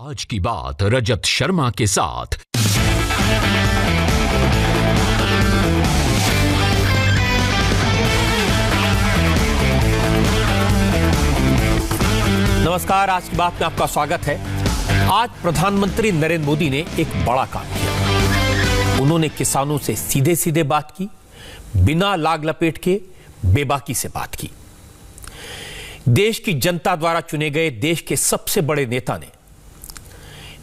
आज की बात रजत शर्मा के साथ। नमस्कार, आज की बात में आपका स्वागत है। आज प्रधानमंत्री नरेंद्र मोदी ने एक बड़ा काम किया। उन्होंने किसानों से सीधे सीधे बात की, बिना लाग लपेट के बेबाकी से बात की। देश की जनता द्वारा चुने गए देश के सबसे बड़े नेता ने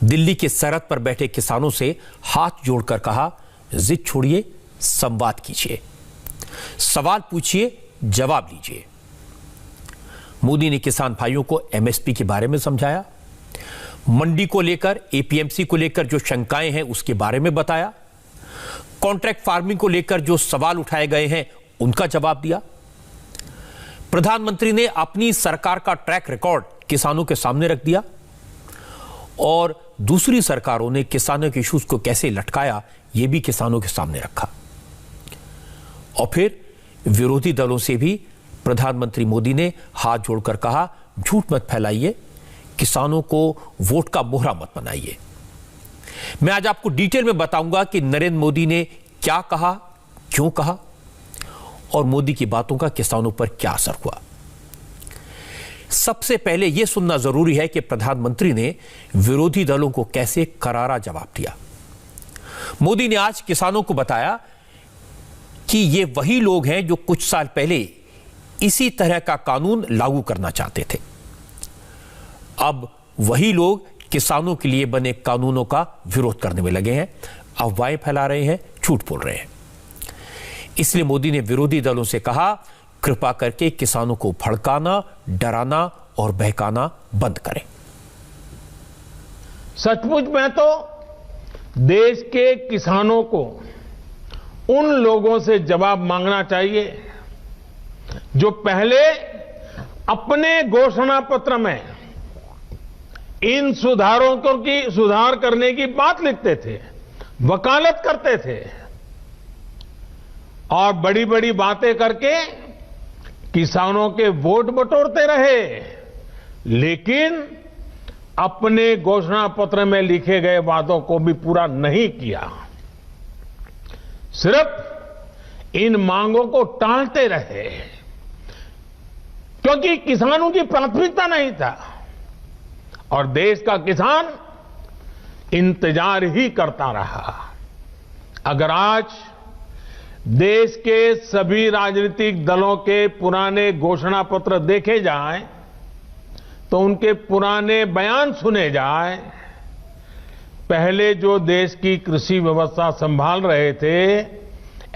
दिल्ली के सरहद पर बैठे किसानों से हाथ जोड़कर कहा, जिद छोड़िए, संवाद कीजिए, सवाल पूछिए, जवाब लीजिए। मोदी ने किसान भाइयों को एमएसपी के बारे में समझाया, मंडी को लेकर, एपीएमसी को लेकर जो शंकाएं हैं उसके बारे में बताया, कॉन्ट्रैक्ट फार्मिंग को लेकर जो सवाल उठाए गए हैं उनका जवाब दिया। प्रधानमंत्री ने अपनी सरकार का ट्रैक रिकॉर्ड किसानों के सामने रख दिया और दूसरी सरकारों ने किसानों के इश्यूज को कैसे लटकाया यह भी किसानों के सामने रखा। और फिर विरोधी दलों से भी प्रधानमंत्री मोदी ने हाथ जोड़कर कहा, झूठ मत फैलाइए, किसानों को वोट का मोहरा मत बनाइए। मैं आज आपको डिटेल में बताऊंगा कि नरेंद्र मोदी ने क्या कहा, क्यों कहा और मोदी की बातों का किसानों पर क्या असर हुआ। सबसे पहले यह सुनना जरूरी है कि प्रधानमंत्री ने विरोधी दलों को कैसे करारा जवाब दिया। मोदी ने आज किसानों को बताया कि ये वही लोग हैं जो कुछ साल पहले इसी तरह का कानून लागू करना चाहते थे। अब वही लोग किसानों के लिए बने कानूनों का विरोध करने में लगे हैं, अफवाहें फैला रहे हैं, झूठ बोल रहे हैं। इसलिए मोदी ने विरोधी दलों से कहा, कृपा करके किसानों को भड़काना, डराना और बहकाना बंद करें। सचमुच में तो देश के किसानों को उन लोगों से जवाब मांगना चाहिए जो पहले अपने घोषणा पत्र में इन सुधार करने की बात लिखते थे, वकालत करते थे और बड़ी बड़ी बातें करके किसानों के वोट बटोरते रहे, लेकिन अपने घोषणा पत्र में लिखे गए वादों को भी पूरा नहीं किया। सिर्फ इन मांगों को टालते रहे क्योंकि किसानों की प्राथमिकता नहीं था और देश का किसान इंतजार ही करता रहा। अगर आज देश के सभी राजनीतिक दलों के पुराने घोषणा पत्र देखे जाएं तो उनके पुराने बयान सुने जाएं, पहले जो देश की कृषि व्यवस्था संभाल रहे थे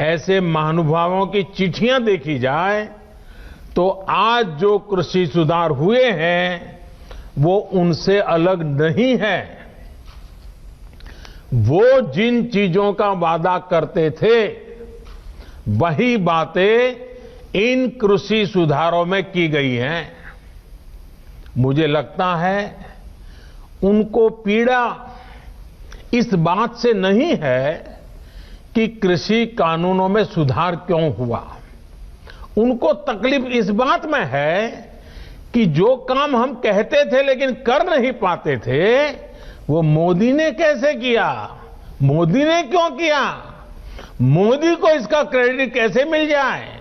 ऐसे महानुभावों की चिट्ठियां देखी जाए तो आज जो कृषि सुधार हुए हैं वो उनसे अलग नहीं है। वो जिन चीजों का वादा करते थे वही बातें इन कृषि सुधारों में की गई हैं। मुझे लगता है उनको पीड़ा इस बात से नहीं है कि कृषि कानूनों में सुधार क्यों हुआ, उनको तकलीफ इस बात में है कि जो काम हम कहते थे लेकिन कर नहीं पाते थे वो मोदी ने कैसे किया, मोदी ने क्यों किया, मोदी को इसका क्रेडिट कैसे मिल जाए।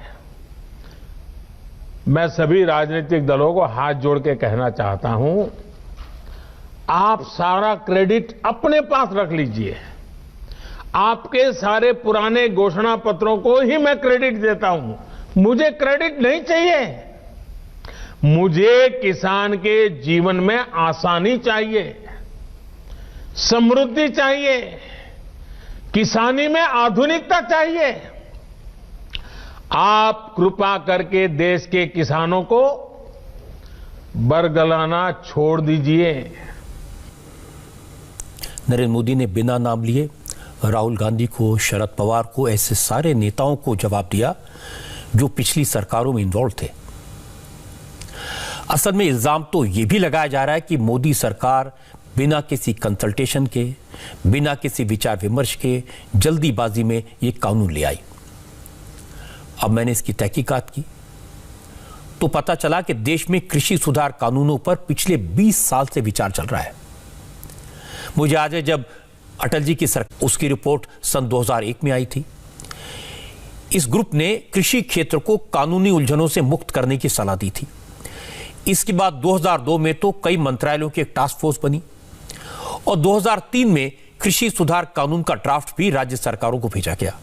मैं सभी राजनीतिक दलों को हाथ जोड़ के कहना चाहता हूं, आप सारा क्रेडिट अपने पास रख लीजिए। आपके सारे पुराने घोषणा पत्रों को ही मैं क्रेडिट देता हूं, मुझे क्रेडिट नहीं चाहिए। मुझे किसान के जीवन में आसानी चाहिए, समृद्धि चाहिए, किसानी में आधुनिकता चाहिए। आप कृपा करके देश के किसानों को बरगलाना छोड़ दीजिए। नरेंद्र मोदी ने बिना नाम लिए राहुल गांधी को, शरद पवार को, ऐसे सारे नेताओं को जवाब दिया जो पिछली सरकारों में इन्वॉल्व थे। असल में इल्जाम तो यह भी लगाया जा रहा है कि मोदी सरकार बिना किसी कंसल्टेशन के, बिना किसी विचार विमर्श के जल्दीबाजी में यह कानून ले आई। अब मैंने इसकी तहकीकात की तो पता चला कि देश में कृषि सुधार कानूनों पर पिछले 20 साल से विचार चल रहा है। मुझे याद है जब अटल जी की सरकार, उसकी रिपोर्ट सन 2001 में आई थी। इस ग्रुप ने कृषि क्षेत्र को कानूनी उलझनों से मुक्त करने की सलाह दी थी। इसके बाद 2002 में तो कई मंत्रालयों की एक टास्क फोर्स बनी और 2003 में कृषि सुधार कानून का ड्राफ्ट भी राज्य सरकारों को भेजा गया।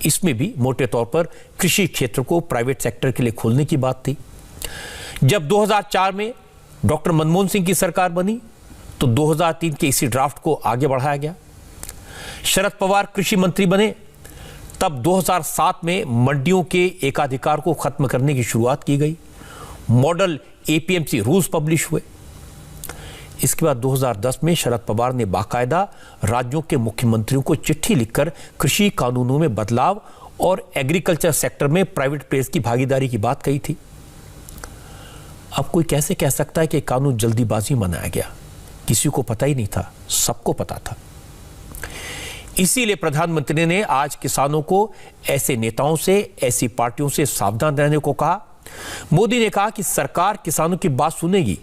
इसमें भी मोटे तौर पर कृषि क्षेत्र को प्राइवेट सेक्टर के लिए खोलने की बात थी। जब 2004 में डॉक्टर मनमोहन सिंह की सरकार बनी तो 2003 के इसी ड्राफ्ट को आगे बढ़ाया गया। शरद पवार कृषि मंत्री बने तब 2007 में मंडियों के एकाधिकार को खत्म करने की शुरुआत की गई। मॉडल एपीएमसी रूल्स पब्लिश हुए। इसके बाद 2010 में शरद पवार ने बाकायदा राज्यों के मुख्यमंत्रियों को चिट्ठी लिखकर कृषि कानूनों में बदलाव और एग्रीकल्चर सेक्टर में प्राइवेट प्लेयर्स की भागीदारी की बात कही थी। अब कोई कैसे कह सकता है कि कानून जल्दीबाजी में बनाया गया? किसी को पता ही नहीं था, सबको पता था। इसीलिए प्रधानमंत्री ने आज किसानों को ऐसे नेताओं से, ऐसी पार्टियों से सावधान रहने को कहा। मोदी ने कहा कि सरकार किसानों की बात सुनेगी,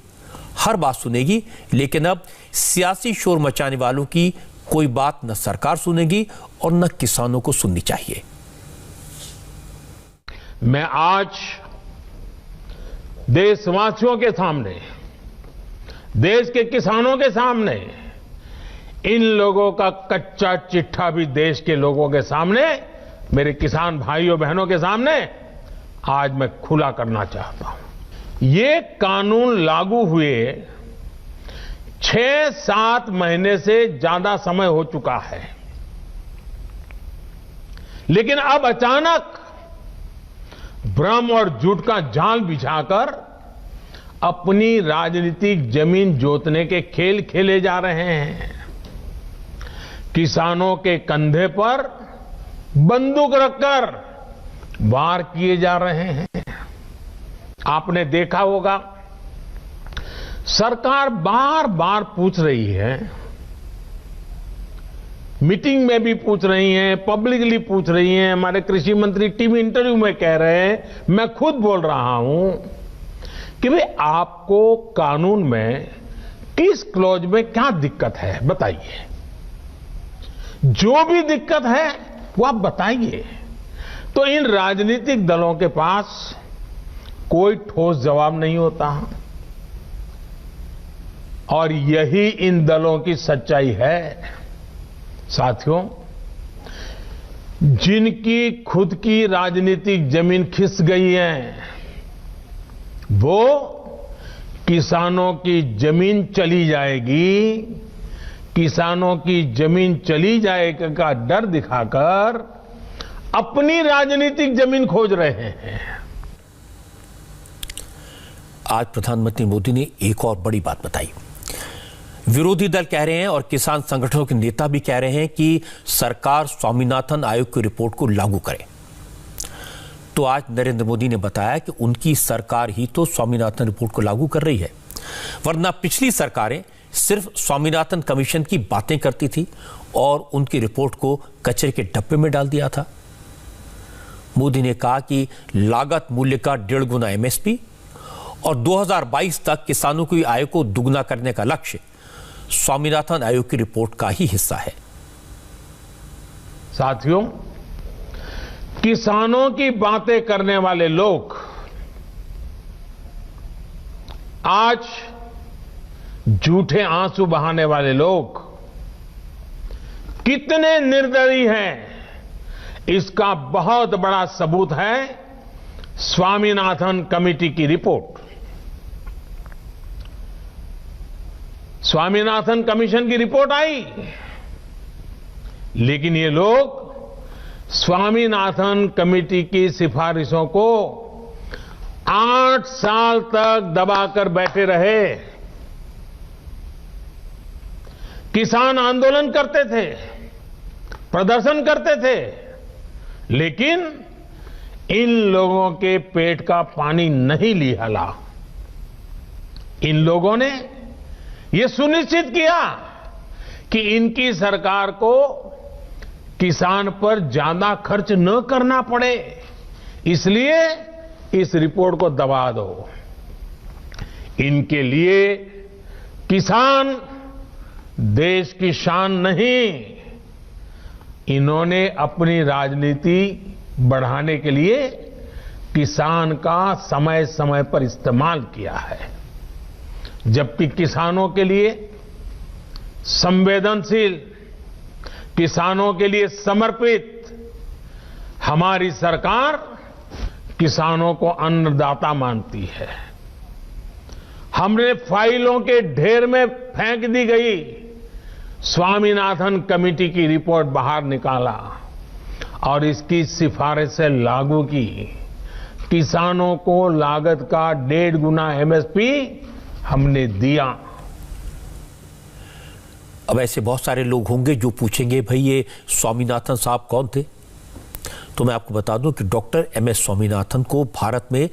हर बात सुनेगी, लेकिन अब सियासी शोर मचाने वालों की कोई बात न सरकार सुनेगी और न किसानों को सुननी चाहिए। मैं आज देशवासियों के सामने, देश के किसानों के सामने, इन लोगों का कच्चा चिट्ठा भी देश के लोगों के सामने, मेरे किसान भाइयों बहनों के सामने आज मैं खुला करना चाहता हूं। ये कानून लागू हुए 6-7 महीने से ज्यादा समय हो चुका है, लेकिन अब अचानक भ्रम और झूठ का जाल बिछाकर अपनी राजनीतिक जमीन जोतने के खेल खेले जा रहे हैं। किसानों के कंधे पर बंदूक रखकर वार किए जा रहे हैं। आपने देखा होगा, सरकार बार बार पूछ रही है, मीटिंग में भी पूछ रही हैं, पब्लिकली पूछ रही हैं। हमारे कृषि मंत्री टीवी इंटरव्यू में कह रहे हैं, मैं खुद बोल रहा हूं कि भाई आपको कानून में किस क्लॉज में क्या दिक्कत है बताइए। जो भी दिक्कत है वो आप बताइए। तो इन राजनीतिक दलों के पास कोई ठोस जवाब नहीं होता और यही इन दलों की सच्चाई है। साथियों, जिनकी खुद की राजनीतिक जमीन खिस गई है, वो किसानों की जमीन चली जाएगी, किसानों की जमीन चली जाएगा का डर दिखाकर अपनी राजनीतिक जमीन खोज रहे हैं। आज प्रधानमंत्री मोदी ने एक और बड़ी बात बताई। विरोधी दल कह रहे हैं और किसान संगठनों के नेता भी कह रहे हैं कि सरकार स्वामीनाथन आयोग की रिपोर्ट को लागू करे। तो आज नरेंद्र मोदी ने बताया कि उनकी सरकार ही तो स्वामीनाथन रिपोर्ट को लागू कर रही है, वरना पिछली सरकारें सिर्फ स्वामीनाथन कमीशन की बातें करती थी और उनकी रिपोर्ट को कचरे के डब्बे में डाल दिया था। मोदी ने कहा कि लागत मूल्य का 1.5 गुना एमएसपी और 2022 तक किसानों की आय को दुगना करने का लक्ष्य स्वामीनाथन आयोग की रिपोर्ट का ही हिस्सा है। साथियों, किसानों की बातें करने वाले लोग आज झूठे आंसू बहाने वाले लोग कितने निर्दयी हैं, इसका बहुत बड़ा सबूत है स्वामीनाथन कमेटी की रिपोर्ट। स्वामीनाथन कमीशन की रिपोर्ट आई, लेकिन ये लोग स्वामीनाथन कमेटी की सिफारिशों को 8 साल तक दबाकर बैठे रहे। किसान आंदोलन करते थे, प्रदर्शन करते थे, लेकिन इन लोगों के पेट का पानी नहीं लिहला। इन लोगों ने यह सुनिश्चित किया कि इनकी सरकार को किसान पर ज्यादा खर्च न करना पड़े, इसलिए इस रिपोर्ट को दबा दो। इनके लिए किसान देश की शान नहीं, इन्होंने अपनी राजनीति बढ़ाने के लिए किसान का समय समय पर इस्तेमाल किया है, जबकि किसानों के लिए संवेदनशील, किसानों के लिए समर्पित हमारी सरकार किसानों को अन्नदाता मानती है। हमने फाइलों के ढेर में फेंक दी गई स्वामीनाथन कमेटी की रिपोर्ट बाहर निकाला और इसकी सिफारिश से लागू की। किसानों को लागत का 1.5 गुना एमएसपी हमने दिया। अब ऐसे बहुत सारे लोग होंगे जो पूछेंगे, भाई ये स्वामीनाथन साहब कौन थे? तो मैं आपको बता दूं कि डॉक्टर एमएस स्वामीनाथन को भारत में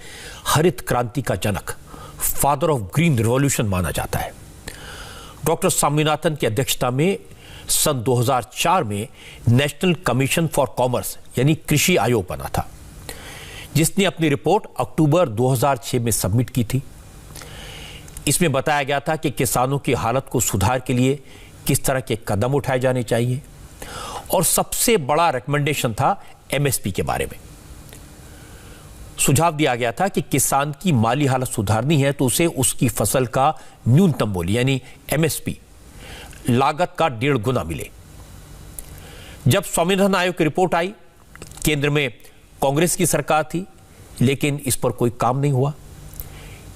हरित क्रांति का जनक, फादर ऑफ ग्रीन रिवॉल्यूशन माना जाता है। डॉक्टर स्वामीनाथन की अध्यक्षता में सन 2004 में नेशनल कमीशन फॉर कॉमर्स यानी कृषि आयोग बना था, जिसने अपनी रिपोर्ट अक्टूबर 2006 में सबमिट की थी। इसमें बताया गया था कि किसानों की हालत को सुधार के लिए किस तरह के कदम उठाए जाने चाहिए, और सबसे बड़ा रिकमेंडेशन था एमएसपी के बारे में। सुझाव दिया गया था कि किसान की माली हालत सुधारनी है तो उसे उसकी फसल का न्यूनतम मूल्य यानी एमएसपी लागत का 1.5 गुना मिले। जब स्वामीनाथन आयोग की रिपोर्ट आई, केंद्र में कांग्रेस की सरकार थी, लेकिन इस पर कोई काम नहीं हुआ।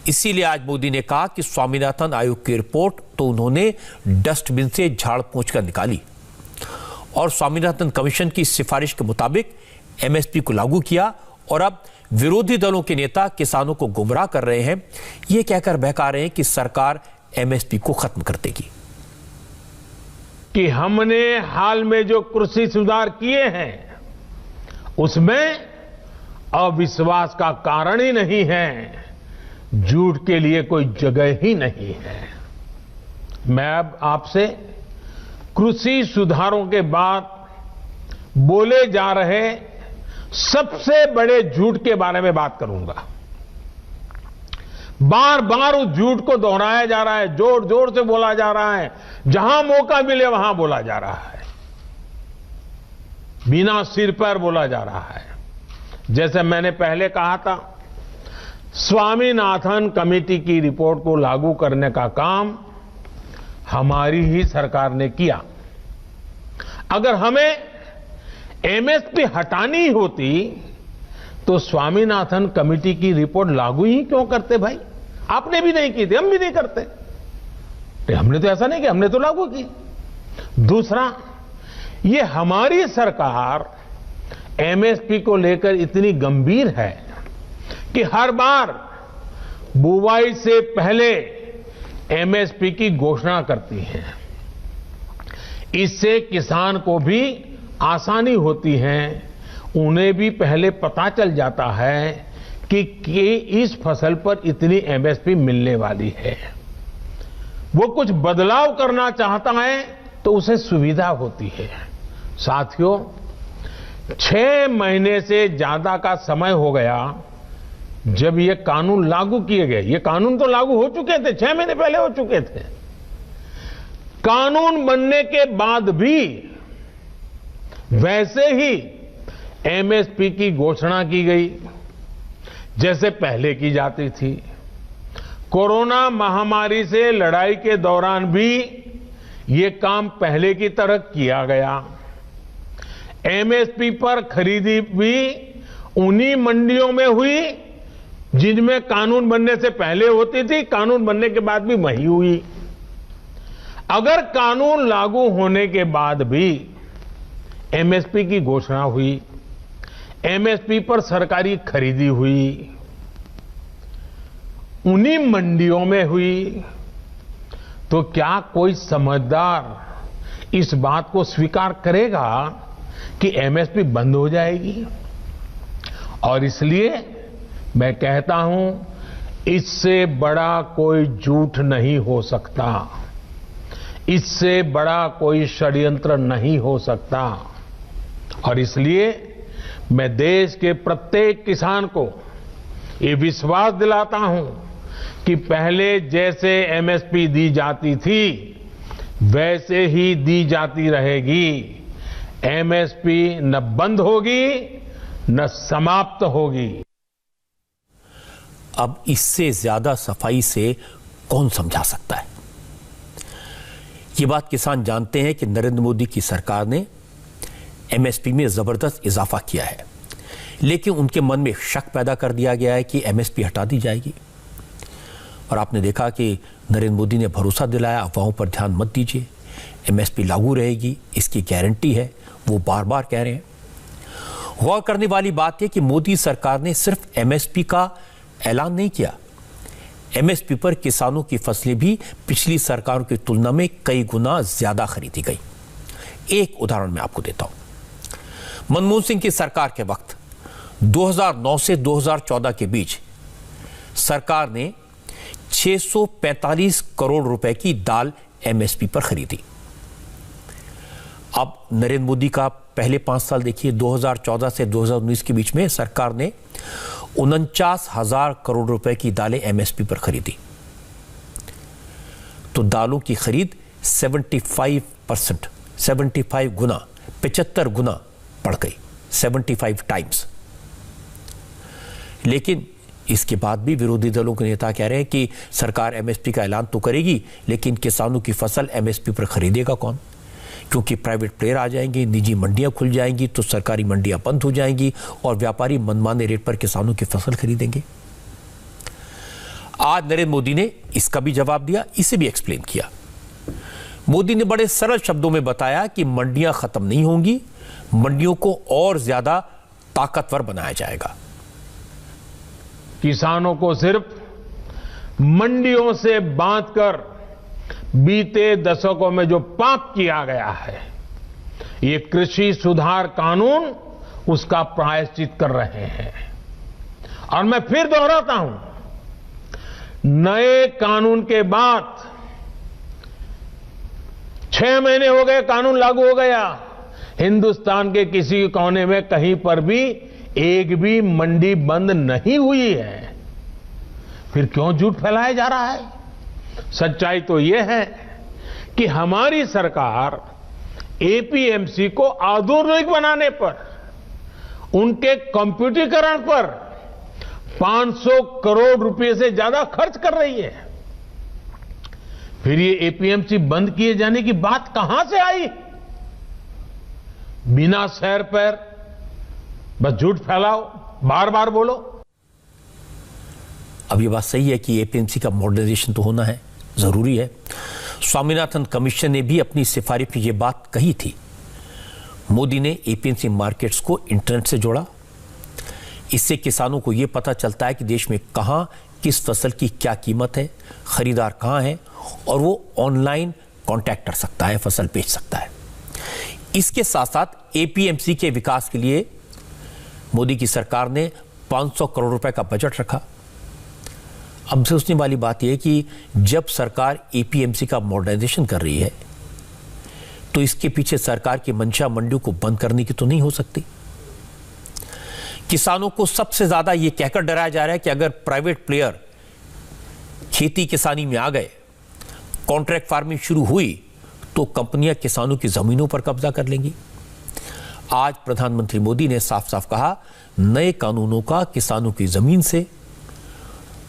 इसीलिए आज मोदी ने कहा कि स्वामीनाथन आयोग की रिपोर्ट तो उन्होंने डस्टबिन से झाड़ पोंछ कर निकाली और स्वामीनाथन कमीशन की सिफारिश के मुताबिक एमएसपी को लागू किया, और अब विरोधी दलों के नेता किसानों को गुमराह कर रहे हैं, ये कहकर बहका रहे हैं कि सरकार एमएसपी को खत्म कर देगी। कि हमने हाल में जो कृषि सुधार किए हैं उसमें अविश्वास का कारण ही नहीं है, झूठ के लिए कोई जगह ही नहीं है। मैं अब आपसे कृषि सुधारों के बाद बोले जा रहे सबसे बड़े झूठ के बारे में बात करूंगा। बार बार उस झूठ को दोहराया जा रहा है, जोर जोर से बोला जा रहा है, जहां मौका मिले वहां बोला जा रहा है, बिना सिर पर बोला जा रहा है। जैसे मैंने पहले कहा था, स्वामीनाथन कमेटी की रिपोर्ट को लागू करने का काम हमारी ही सरकार ने किया। अगर हमें एमएसपी हटानी होती तो स्वामीनाथन कमेटी की रिपोर्ट लागू ही क्यों करते भाई? आपने भी नहीं की थी, हम भी नहीं करते। तो हमने तो ऐसा नहीं किया, हमने तो लागू की। दूसरा, ये हमारी सरकार एमएसपी को लेकर इतनी गंभीर है कि हर बार बुवाई से पहले एमएसपी की घोषणा करती है। इससे किसान को भी आसानी होती है, उन्हें भी पहले पता चल जाता है कि इस फसल पर इतनी एमएसपी मिलने वाली है। वो कुछ बदलाव करना चाहता है तो उसे सुविधा होती है। साथियों, 6 महीने से ज्यादा का समय हो गया जब ये कानून लागू किए गए। ये कानून तो लागू हो चुके थे, 6 महीने पहले हो चुके थे। कानून बनने के बाद भी वैसे ही एमएसपी की घोषणा की गई जैसे पहले की जाती थी। कोरोना महामारी से लड़ाई के दौरान भी ये काम पहले की तरह किया गया। एमएसपी पर खरीदी भी उन्हीं मंडियों में हुई जिनमें कानून बनने से पहले होती थी, कानून बनने के बाद भी वही हुई। अगर कानून लागू होने के बाद भी एमएसपी की घोषणा हुई, एमएसपी पर सरकारी खरीदी हुई, उन्हीं मंडियों में हुई, तो क्या कोई समझदार इस बात को स्वीकार करेगा कि एमएसपी बंद हो जाएगी? और इसलिए मैं कहता हूं, इससे बड़ा कोई झूठ नहीं हो सकता, इससे बड़ा कोई षड्यंत्र नहीं हो सकता। और इसलिए मैं देश के प्रत्येक किसान को ये विश्वास दिलाता हूं कि पहले जैसे एमएसपी दी जाती थी, वैसे ही दी जाती रहेगी। एमएसपी न बंद होगी न समाप्त होगी। अब इससे ज्यादा सफाई से कौन समझा सकता है? ये बात किसान जानते हैं कि नरेंद्र मोदी की सरकार ने एमएसपी में जबरदस्त इजाफा किया है, लेकिन उनके मन में शक पैदा कर दिया गया है कि एमएसपी हटा दी जाएगी। और आपने देखा कि नरेंद्र मोदी ने भरोसा दिलाया, अफवाहों पर ध्यान मत दीजिए, एमएसपी लागू रहेगी, इसकी गारंटी है, वो बार बार कह रहे हैं। गौर करने वाली बात यह कि मोदी सरकार ने सिर्फ एमएसपी का ऐलान नहीं किया, एमएसपी पर किसानों की फसलें भी पिछली सरकारों की तुलना में कई गुना ज्यादा खरीदी गई। एक उदाहरण मैं आपको देता हूं। मनमोहन सिंह की सरकार के वक्त 2009 से 2014 के बीच सरकार ने 645 करोड़ रुपए की दाल एमएसपी पर खरीदी। अब नरेंद्र मोदी का पहले 5 साल देखिए, 2014 से 2019 के बीच में सरकार ने 49,000 करोड़ रुपए की दालें एमएसपी पर खरीदी। तो दालों की खरीद 75 गुना, 75 गुना बढ़ गई, 75 टाइम्स। लेकिन इसके बाद भी विरोधी दलों के नेता कह रहे हैं कि सरकार एमएसपी का ऐलान तो करेगी, लेकिन किसानों की फसल एमएसपी पर खरीदेगा कौन? क्योंकि प्राइवेट प्लेयर आ जाएंगे, निजी मंडियां खुल जाएंगी, तो सरकारी मंडियां बंद हो जाएंगी और व्यापारी मनमाने रेट पर किसानों की फसल खरीदेंगे। आज नरेंद्र मोदी ने इसका भी जवाब दिया, इसे भी एक्सप्लेन किया। मोदी ने बड़े सरल शब्दों में बताया कि मंडियां खत्म नहीं होंगी, मंडियों को और ज्यादा ताकतवर बनाया जाएगा। किसानों को सिर्फ मंडियों से बांधकर बीते दशकों में जो पाप किया गया है, ये कृषि सुधार कानून उसका प्रायश्चित कर रहे हैं। और मैं फिर दोहराता हूं, नए कानून के बाद 6 महीने हो गए, कानून लागू हो गया, हिंदुस्तान के किसी कोने में कहीं पर भी एक भी मंडी बंद नहीं हुई है। फिर क्यों झूठ फैलाया जा रहा है? सच्चाई तो यह है कि हमारी सरकार एपीएमसी को आधुनिक बनाने पर, उनके कंप्यूटरीकरण पर 500 करोड़ रुपए से ज्यादा खर्च कर रही है। फिर ये एपीएमसी बंद किए जाने की बात कहां से आई? बिना सैर पैर बस झूठ फैलाओ, बार बार बोलो। अब ये बात सही है कि एपीएमसी का मॉडर्नाइजेशन तो होना है, जरूरी है। स्वामीनाथन कमीशन ने भी अपनी सिफारिश में ये बात कही थी। मोदी ने एपीएमसी मार्केट्स को इंटरनेट से जोड़ा। इससे किसानों को यह पता चलता है कि देश में कहां किस फसल की क्या कीमत है, खरीदार कहां है, और वो ऑनलाइन कांटेक्ट कर सकता है, फसल बेच सकता है। इसके साथ साथ एपीएमसी के विकास के लिए मोदी की सरकार ने 500 करोड़ रुपए का बजट रखा। अब सोचने वाली बात यह है कि जब सरकार एपीएमसी का मॉडर्नाइजेशन कर रही है, तो इसके पीछे सरकार की मंशा मंडियों को बंद करने की तो नहीं हो सकती। किसानों को सबसे ज्यादा यह कहकर डराया जा रहा है कि अगर प्राइवेट प्लेयर खेती किसानी में आ गए, कॉन्ट्रैक्ट फार्मिंग शुरू हुई, तो कंपनियां किसानों की जमीनों पर कब्जा कर लेंगी। आज प्रधानमंत्री मोदी ने साफ साफ कहा, नए कानूनों का किसानों की जमीन से,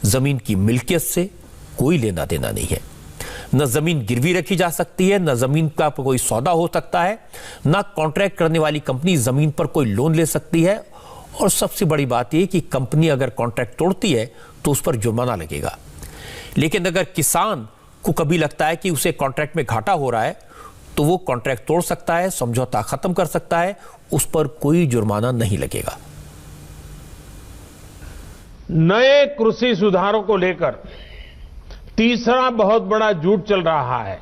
जमीन की मिल्कियत से कोई लेना देना नहीं है। न जमीन गिरवी रखी जा सकती है, न जमीन का कोई सौदा हो सकता है, न कॉन्ट्रैक्ट करने वाली कंपनी जमीन पर कोई लोन ले सकती है। और सबसे बड़ी बात यह कि कंपनी अगर कॉन्ट्रैक्ट तोड़ती है तो उस पर जुर्माना लगेगा। लेकिन अगर किसान को कभी लगता है कि उसे कॉन्ट्रैक्ट में घाटा हो रहा है, तो वो कॉन्ट्रैक्ट तोड़ सकता है, समझौता खत्म कर सकता है, उस पर कोई जुर्माना नहीं लगेगा। नए कृषि सुधारों को लेकर तीसरा बहुत बड़ा झूठ चल रहा है,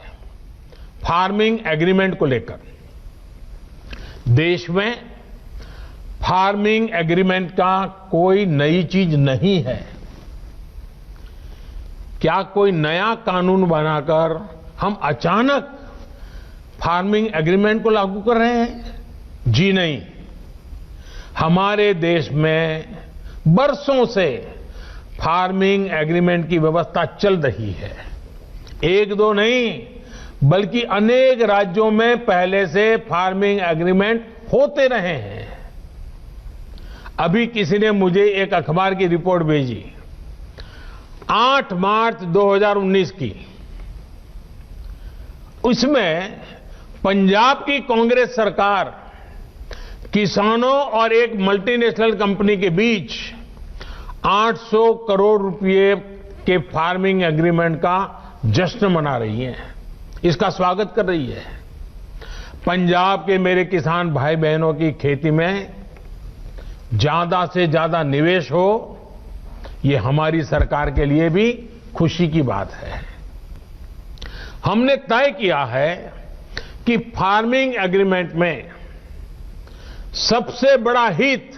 फार्मिंग एग्रीमेंट को लेकर। देश में फार्मिंग एग्रीमेंट का कोई नई चीज नहीं है। क्या कोई नया कानून बनाकर हम अचानक फार्मिंग एग्रीमेंट को लागू कर रहे हैं? जी नहीं। हमारे देश में बरसों से फार्मिंग एग्रीमेंट की व्यवस्था चल रही है। एक दो नहीं, बल्कि अनेक राज्यों में पहले से फार्मिंग एग्रीमेंट होते रहे हैं। अभी किसी ने मुझे एक अखबार की रिपोर्ट भेजी 8 मार्च 2019 की। उसमें पंजाब की कांग्रेस सरकार किसानों और एक मल्टीनेशनल कंपनी के बीच 800 करोड़ रुपए के फार्मिंग एग्रीमेंट का जश्न मना रही है, इसका स्वागत कर रही है। पंजाब के मेरे किसान भाई बहनों की खेती में ज्यादा से ज्यादा निवेश हो, ये हमारी सरकार के लिए भी खुशी की बात है। हमने तय किया है कि फार्मिंग एग्रीमेंट में सबसे बड़ा हित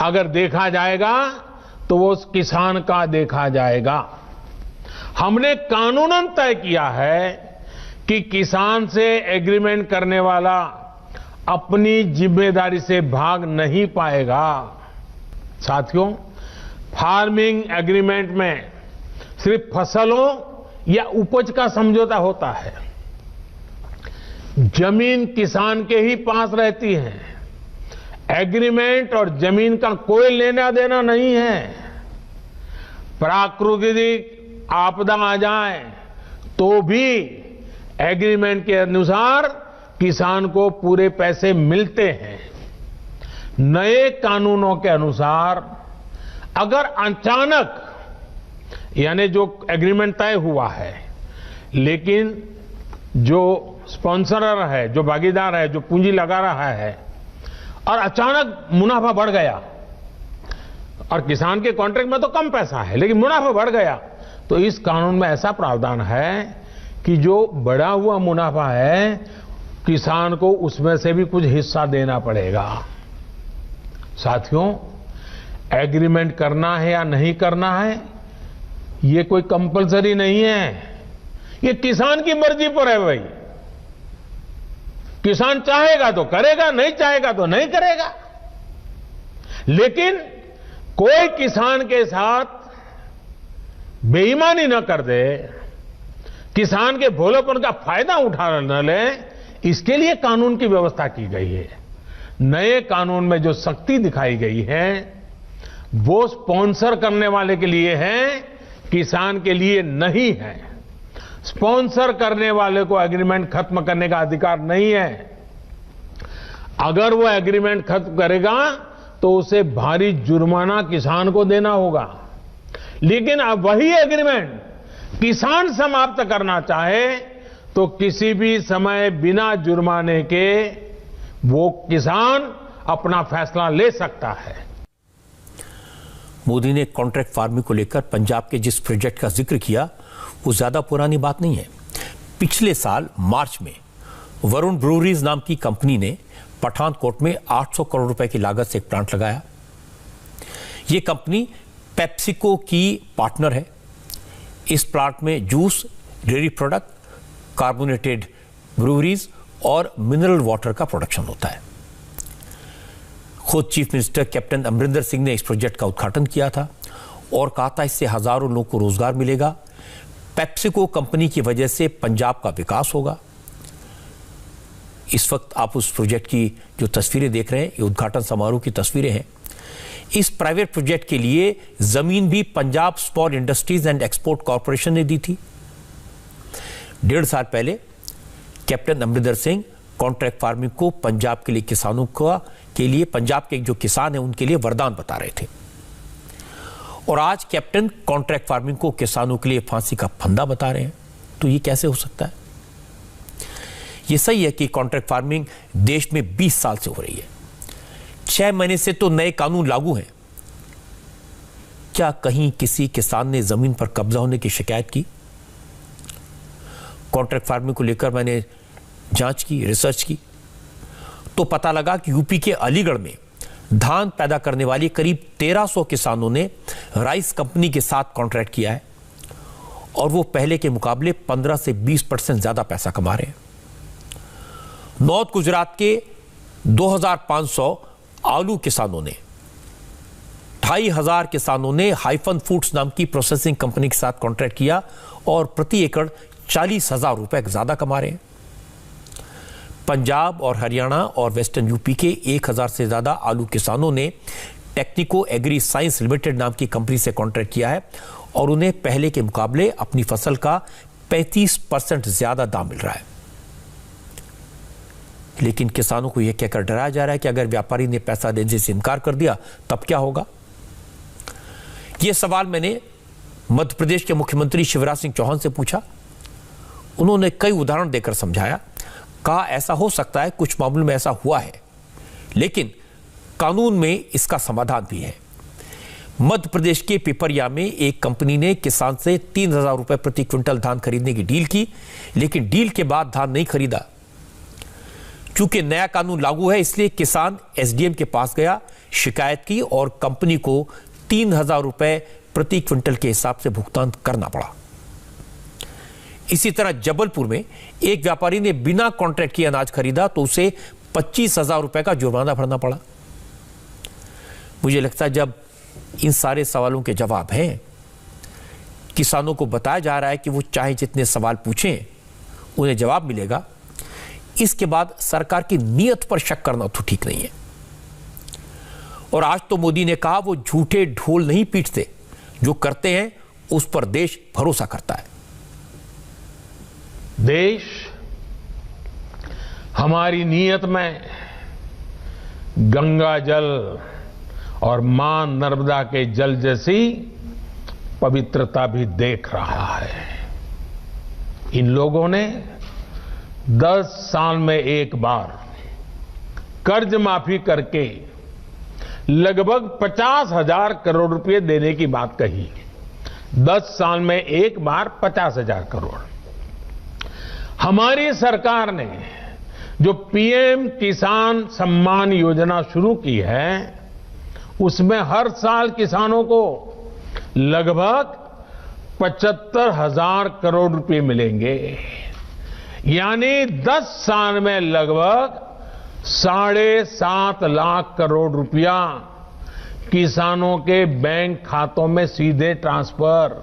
अगर देखा जाएगा तो वो किसान का देखा जाएगा। हमने कानूनन तय किया है कि किसान से एग्रीमेंट करने वाला अपनी जिम्मेदारी से भाग नहीं पाएगा। साथियों, फार्मिंग एग्रीमेंट में सिर्फ फसलों या उपज का समझौता होता है। जमीन किसान के ही पास रहती है। एग्रीमेंट और जमीन का कोई लेना देना नहीं है। प्राकृतिक आपदा आ जाए तो भी एग्रीमेंट के अनुसार किसान को पूरे पैसे मिलते हैं। नए कानूनों के अनुसार अगर अचानक, यानी जो एग्रीमेंट तय हुआ है लेकिन जो स्पॉन्सरर है, जो भागीदार है, जो पूंजी लगा रहा है और अचानक मुनाफा बढ़ गया, और किसान के कॉन्ट्रैक्ट में तो कम पैसा है लेकिन मुनाफा बढ़ गया, तो इस कानून में ऐसा प्रावधान है कि जो बढ़ा हुआ मुनाफा है किसान को उसमें से भी कुछ हिस्सा देना पड़ेगा। साथियों, एग्रीमेंट करना है या नहीं करना है ये कोई कंपलसरी नहीं है, ये किसान की मर्जी पर है। भाई, किसान चाहेगा तो करेगा, नहीं चाहेगा तो नहीं करेगा। लेकिन कोई किसान के साथ बेईमानी न कर दे, किसान के भोलेपन का फायदा उठा न ले, इसके लिए कानून की व्यवस्था की गई है। नए कानून में जो सख्ती दिखाई गई है वो स्पॉन्सर करने वाले के लिए है, किसान के लिए नहीं है। स्पॉन्सर करने वाले को एग्रीमेंट खत्म करने का अधिकार नहीं है। अगर वो एग्रीमेंट खत्म करेगा तो उसे भारी जुर्माना किसान को देना होगा। लेकिन अब वही एग्रीमेंट किसान समाप्त करना चाहे तो किसी भी समय बिना जुर्माने के वो किसान अपना फैसला ले सकता है। मोदी ने कॉन्ट्रैक्ट फार्मिंग को लेकर पंजाब के जिस प्रोजेक्ट का जिक्र किया वो ज्यादा पुरानी बात नहीं है। पिछले साल मार्च में वरुण ब्रूवरीज नाम की कंपनी ने पठानकोट में 800 करोड़ रुपए की लागत से एक प्लांट लगाया। यह कंपनी पेप्सिको की पार्टनर है। इस प्लांट में juice, dairy product, carbonated breweries और मिनरल वाटर का प्रोडक्शन होता है। खुद chief minister captain Amarinder Singh ने इस प्रोजेक्ट का उद्घाटन किया था और कहा था इससे हजारों लोगों को रोजगार मिलेगा। पेप्सिको कंपनी की वजह से पंजाब का विकास होगा। इस वक्त आप उस प्रोजेक्ट की जो तस्वीरें देख रहे हैं, ये उद्घाटन समारोह की तस्वीरें हैं। इस प्राइवेट प्रोजेक्ट के लिए जमीन भी Punjab small industries and export corporation ने दी थी। 1.5 साल पहले captain Amarinder Singh contract farming को पंजाब के लिए किसानों के लिए, पंजाब के जो किसान हैं उनके लिए वरदान बता रहे थे, और आज कैप्टन कॉन्ट्रैक्ट फार्मिंग को किसानों के लिए फांसी का फंदा बता रहे हैं। तो ये कैसे हो सकता है? ये सही है कि कॉन्ट्रैक्ट फार्मिंग देश में 20 साल से हो रही है। 6 महीने से तो नए कानून लागू हैं। क्या कहीं किसी किसान ने जमीन पर कब्जा होने की शिकायत की? कॉन्ट्रैक्ट फार्मिंग को लेकर मैंने जांच की, रिसर्च की, तो पता लगा कि यूपी के अलीगढ़ में धान पैदा करने वाली करीब 1300 किसानों ने राइस कंपनी के साथ कॉन्ट्रैक्ट किया है और वो पहले के मुकाबले 15 से 20% ज्यादा पैसा कमा रहे हैं। नॉर्थ गुजरात के 2500 आलू किसानों ने, 2500 किसानों ने हाइफन फूड्स नाम की प्रोसेसिंग कंपनी के साथ कॉन्ट्रैक्ट किया और प्रति एकड़ 40,000 रुपए ज्यादा कमा रहे हैं। पंजाब और हरियाणा और वेस्टर्न यूपी के 1,000 से ज्यादा आलू किसानों ने टेक्निको एग्री साइंस लिमिटेड नाम की कंपनी से कॉन्ट्रैक्ट किया है और उन्हें पहले के मुकाबले अपनी फसल का 35% ज्यादा दाम मिल रहा है। लेकिन किसानों को यह कहकर डराया जा रहा है कि अगर व्यापारी ने पैसा देने से इनकार कर दिया तब क्या होगा। यह सवाल मैंने मध्य प्रदेश के मुख्यमंत्री शिवराज सिंह चौहान से पूछा। उन्होंने कई उदाहरण देकर समझाया, कहा ऐसा हो सकता है, कुछ मामलों में ऐसा हुआ है, लेकिन कानून में इसका समाधान भी है। मध्य प्रदेश के पिपरिया में एक कंपनी ने किसान से 3,000 रुपए प्रति क्विंटल धान खरीदने की डील की, लेकिन डील के बाद धान नहीं खरीदा। चूंकि नया कानून लागू है, इसलिए किसान एसडीएम के पास गया, शिकायत की और कंपनी को 3,000 रुपए प्रति क्विंटल के हिसाब से भुगतान करना पड़ा। इसी तरह जबलपुर में एक व्यापारी ने बिना कॉन्ट्रैक्ट के अनाज खरीदा तो उसे 25,000 रुपए का जुर्माना भरना पड़ा। मुझे लगता है जब इन सारे सवालों के जवाब हैं, किसानों को बताया जा रहा है कि वो चाहे जितने सवाल पूछें उन्हें जवाब मिलेगा, इसके बाद सरकार की नीयत पर शक करना तो ठीक नहीं है। और आज तो मोदी ने कहा वो झूठे ढोल नहीं पीटते, जो करते हैं उस पर देश भरोसा करता है। देश हमारी नीयत में गंगा जल और मां नर्मदा के जल जैसी पवित्रता भी देख रहा है। इन लोगों ने 10 साल में एक बार कर्ज माफी करके लगभग 50,000 करोड़ रुपए देने की बात कही। 10 साल में एक बार 50,000 करोड़। हमारी सरकार ने जो पीएम किसान सम्मान योजना शुरू की है, उसमें हर साल किसानों को लगभग 75,000 करोड़ रुपए मिलेंगे। यानी 10 साल में लगभग 7.5 लाख करोड़ रुपया किसानों के बैंक खातों में सीधे ट्रांसफर।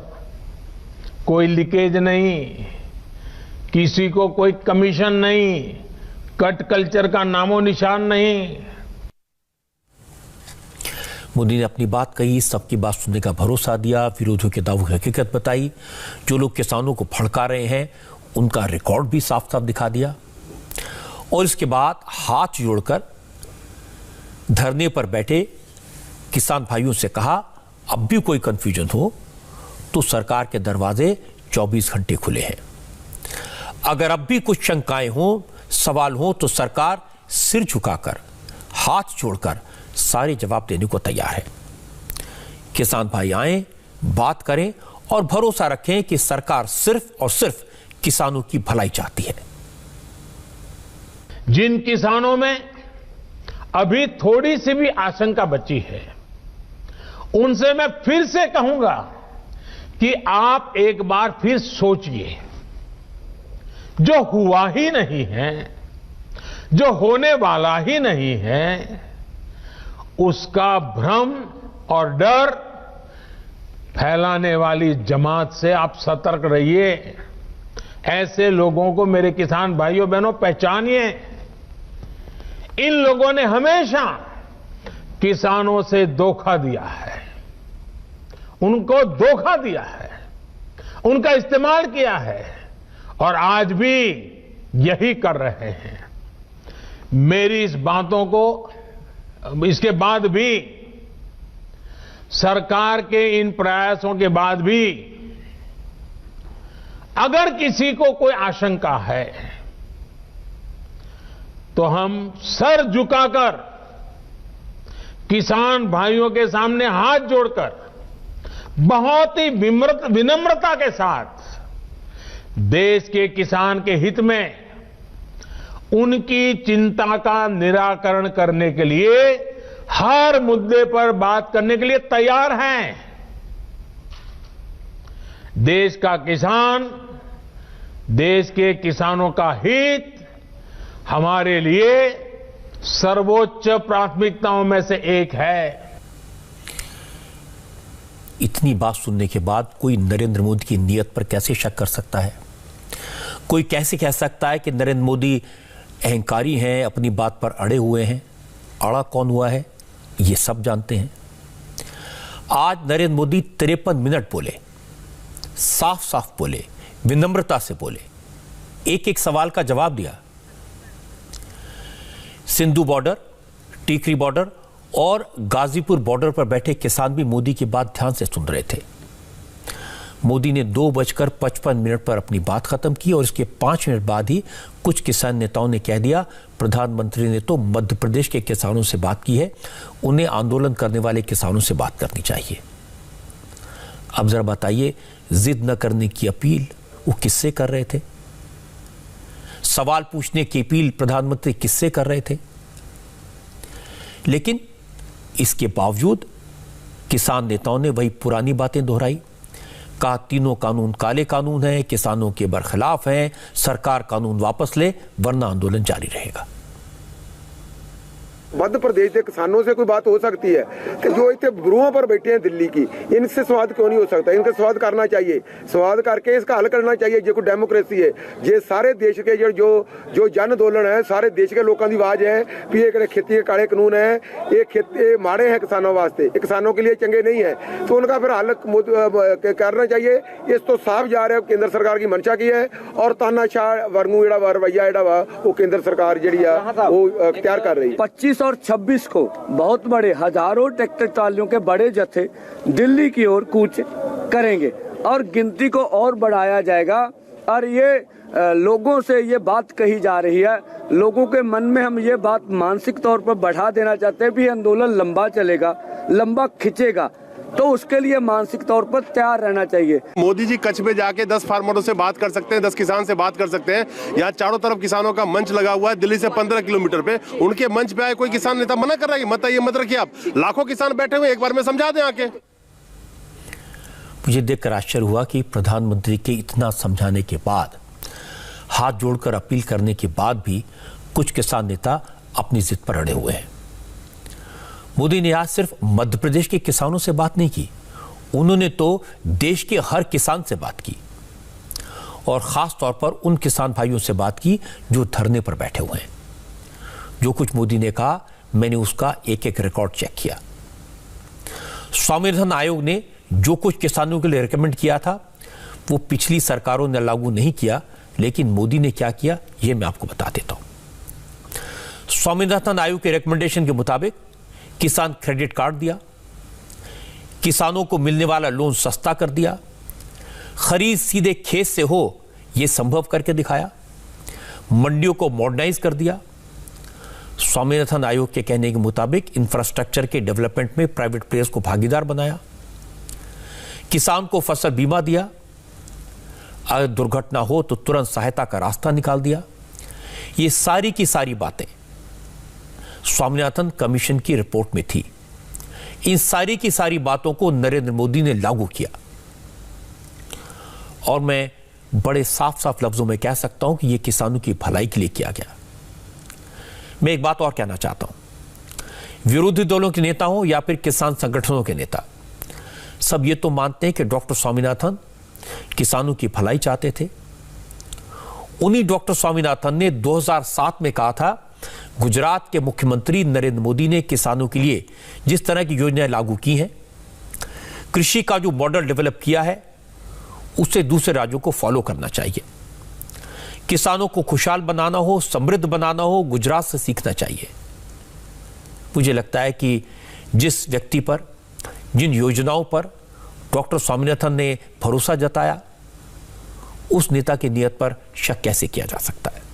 कोई लीकेज नहीं, किसी को कोई कमीशन नहीं, कट कल्चर का नामो निशान नहीं। मोदी ने अपनी बात कही, सबकी बात सुनने का भरोसा दिया, विरोधियों के दावों की हकीकत बताई। जो लोग किसानों को भड़का रहे हैं उनका रिकॉर्ड भी साफ साफ दिखा दिया और इसके बाद हाथ जोड़कर धरने पर बैठे किसान भाइयों से कहा, अब भी कोई कंफ्यूजन हो तो सरकार के दरवाजे 24 घंटे खुले हैं। अगर अब भी कुछ शंकाएं हो, सवाल हो तो सरकार सिर झुकाकर, हाथ जोड़कर सारे जवाब देने को तैयार है। किसान भाई आए, बात करें और भरोसा रखें कि सरकार सिर्फ और सिर्फ किसानों की भलाई चाहती है। जिन किसानों में अभी थोड़ी सी भी आशंका बची है, उनसे मैं फिर से कहूंगा कि आप एक बार फिर सोचिए। जो हुआ ही नहीं है, जो होने वाला ही नहीं है, उसका भ्रम और डर फैलाने वाली जमात से आप सतर्क रहिए। ऐसे लोगों को मेरे किसान भाइयों बहनों पहचानिए। इन लोगों ने हमेशा किसानों से धोखा दिया है, उनको धोखा दिया है, उनका इस्तेमाल किया है और आज भी यही कर रहे हैं। मेरी इस बातों को, इसके बाद भी, सरकार के इन प्रयासों के बाद भी अगर किसी को कोई आशंका है तो हम सर झुकाकर किसान भाइयों के सामने हाथ जोड़कर बहुत ही विनम्रता के साथ देश के किसान के हित में उनकी चिंता का निराकरण करने के लिए, हर मुद्दे पर बात करने के लिए तैयार हैं। देश का किसान, देश के किसानों का हित हमारे लिए सर्वोच्च प्राथमिकताओं में से एक है। इतनी बात सुनने के बाद कोई नरेंद्र मोदी की नीयत पर कैसे शक कर सकता है? कोई कैसे कह सकता है कि नरेंद्र मोदी अहंकारी हैं, अपनी बात पर अड़े हुए हैं? अड़ा कौन हुआ है, ये सब जानते हैं। आज नरेंद्र मोदी 53 मिनट बोले, साफ साफ बोले, विनम्रता से बोले, एक एक सवाल का जवाब दिया। सिंधु बॉर्डर, टीकरी बॉर्डर और गाजीपुर बॉर्डर पर बैठे किसान भी मोदी की बात ध्यान से सुन रहे थे। मोदी ने 2:55 पर अपनी बात खत्म की और इसके 5 मिनट बाद ही कुछ किसान नेताओं ने कह दिया, प्रधानमंत्री ने तो मध्य प्रदेश के किसानों से बात की है, उन्हें आंदोलन करने वाले किसानों से बात करनी चाहिए। अब जरा बताइए, जिद न करने की अपील वो किससे कर रहे थे? सवाल पूछने की अपील प्रधानमंत्री किससे कर रहे थे? लेकिन इसके बावजूद किसान नेताओं ने वही पुरानी बातें दोहराई। कहा तीनों कानून काले कानून हैं, किसानों के बरखिलाफ हैं, सरकार कानून वापस ले वरना आंदोलन जारी रहेगा। मध्य प्रदेश के किसानों से कोई बात हो सकती है कि जो इतने बुरुओं पर बैठे हैं दिल्ली की, इनसे संवाद क्यों नहीं हो सकता? इनका संवाद करना चाहिए, संवाद करके इसका हल करना चाहिए। जो कोई डेमोक्रेसी है, ये सारे देश के जो जन अंदोलन है, सारे देश के लोगों की आवाज है भी ये खेती के काले कानून है, ये खेती माड़े हैं किसानों वास्ते, ये किसानों के लिए चंगे नहीं है, तो उनका फिर हल करना चाहिए। इस तो साफ जा रहा है केंद्र सरकार की मंशा की है और तानाशाह वर्गू रवैया वो केंद्र सरकार जी वो अख्तियार कर रही है। 25 और 26 को बहुत बड़े हजारों ट्रैक्टर ट्रालियों के बड़े जत्थे दिल्ली की ओर कूच करेंगे और गिनती को और बढ़ाया जाएगा। और ये लोगों से ये बात कही जा रही है, लोगों के मन में हम ये बात मानसिक तौर पर बढ़ा देना चाहते हैं भी आंदोलन लंबा चलेगा, लंबा खिंचेगा, तो उसके लिए मानसिक तौर पर तैयार रहना चाहिए। मोदी जी कच्छ पे जाके 10 फार्मरों से बात कर सकते हैं, 10 किसान से बात कर सकते हैं। यहाँ चारों तरफ किसानों का मंच लगा हुआ है, दिल्ली से 15 किलोमीटर पे। उनके मंच पे आए कोई किसान नेता मना कर रहा है मत आइए, मत रखिए। आप लाखों किसान बैठे हुए, एक बार में समझा दें आके। मुझे देखकर आश्चर्य हुआ कि प्रधानमंत्री के इतना समझाने के बाद, हाथ जोड़कर अपील करने के बाद भी कुछ किसान नेता अपनी जिद पर अड़े हुए हैं। मोदी ने आज सिर्फ मध्य प्रदेश के किसानों से बात नहीं की, उन्होंने तो देश के हर किसान से बात की और खास तौर पर उन किसान भाइयों से बात की जो धरने पर बैठे हुए हैं। जो कुछ मोदी ने कहा, मैंने उसका एक एक रिकॉर्ड चेक किया। स्वामीनाथन आयोग ने जो कुछ किसानों के लिए रिकमेंड किया था वो पिछली सरकारों ने लागू नहीं किया, लेकिन मोदी ने क्या किया ये मैं आपको बता देता हूं। स्वामीनाथन आयोग के रिकमेंडेशन के मुताबिक किसान क्रेडिट कार्ड दिया, किसानों को मिलने वाला लोन सस्ता कर दिया, खरीद सीधे खेत से हो यह संभव करके दिखाया, मंडियों को मॉडर्नाइज कर दिया। स्वामीनाथन आयोग के कहने के मुताबिक इंफ्रास्ट्रक्चर के डेवलपमेंट में प्राइवेट प्लेयर्स को भागीदार बनाया, किसान को फसल बीमा दिया, अगर दुर्घटना हो तो तुरंत सहायता का रास्ता निकाल दिया। ये सारी की सारी बातें स्वामीनाथन कमीशन की रिपोर्ट में थी। इन सारी की सारी बातों को नरेंद्र मोदी ने लागू किया और मैं बड़े साफ साफ लफ्जों में कह सकता हूं कि यह किसानों की भलाई के लिए किया गया। मैं एक बात और कहना चाहता हूं, विरोधी दलों के नेता हो या फिर किसान संगठनों के नेता, सब ये तो मानते हैं कि डॉक्टर स्वामीनाथन किसानों की भलाई चाहते थे। उन्हीं डॉक्टर स्वामीनाथन ने 2007 में कहा था, गुजरात के मुख्यमंत्री नरेंद्र मोदी ने किसानों के लिए जिस तरह की योजनाएं लागू की हैं, कृषि का जो मॉडल डेवलप किया है, उसे दूसरे राज्यों को फॉलो करना चाहिए। किसानों को खुशहाल बनाना हो, समृद्ध बनाना हो, गुजरात से सीखना चाहिए। मुझे लगता है कि जिस व्यक्ति पर, जिन योजनाओं पर डॉक्टर स्वामीनाथन ने भरोसा जताया, उस नेता की नीयत पर शक कैसे किया जा सकता है।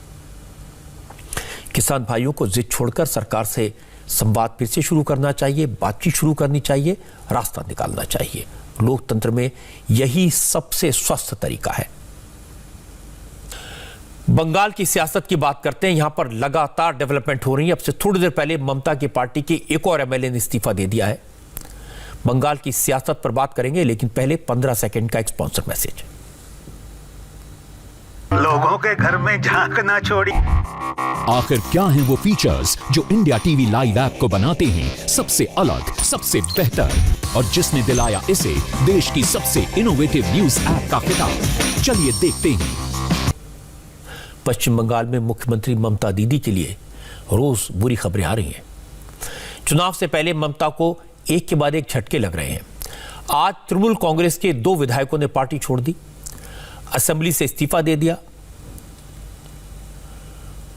किसान भाइयों को जिद छोड़कर सरकार से संवाद फिर से शुरू करना चाहिए, बातचीत शुरू करनी चाहिए, रास्ता निकालना चाहिए। लोकतंत्र में यही सबसे स्वस्थ तरीका है। बंगाल की सियासत की बात करते हैं। यहां पर लगातार डेवलपमेंट हो रही है। अब से थोड़ी देर पहले ममता की पार्टी के एक और एमएलए ने इस्तीफा दे दिया है। बंगाल की सियासत पर बात करेंगे, लेकिन पहले 15 सेकंड का एक स्पॉन्सर मैसेज। लोगों के घर में झांकना छोड़ी। आखिर क्या हैं वो फीचर्स जो इंडिया टीवी लाइव ऐप को बनाते हैं सबसे अलग, सबसे बेहतर, और जिसने दिलाया इसे देश की सबसे इनोवेटिव न्यूज ऐप का खिताब? चलिए देखते हैं। पश्चिम बंगाल में मुख्यमंत्री ममता दीदी के लिए रोज बुरी खबरें आ रही हैं। चुनाव से पहले ममता को एक के बाद एक झटके लग रहे हैं। आज तृणमूल कांग्रेस के 2 विधायकों ने पार्टी छोड़ दी, असेंबली से इस्तीफा दे दिया।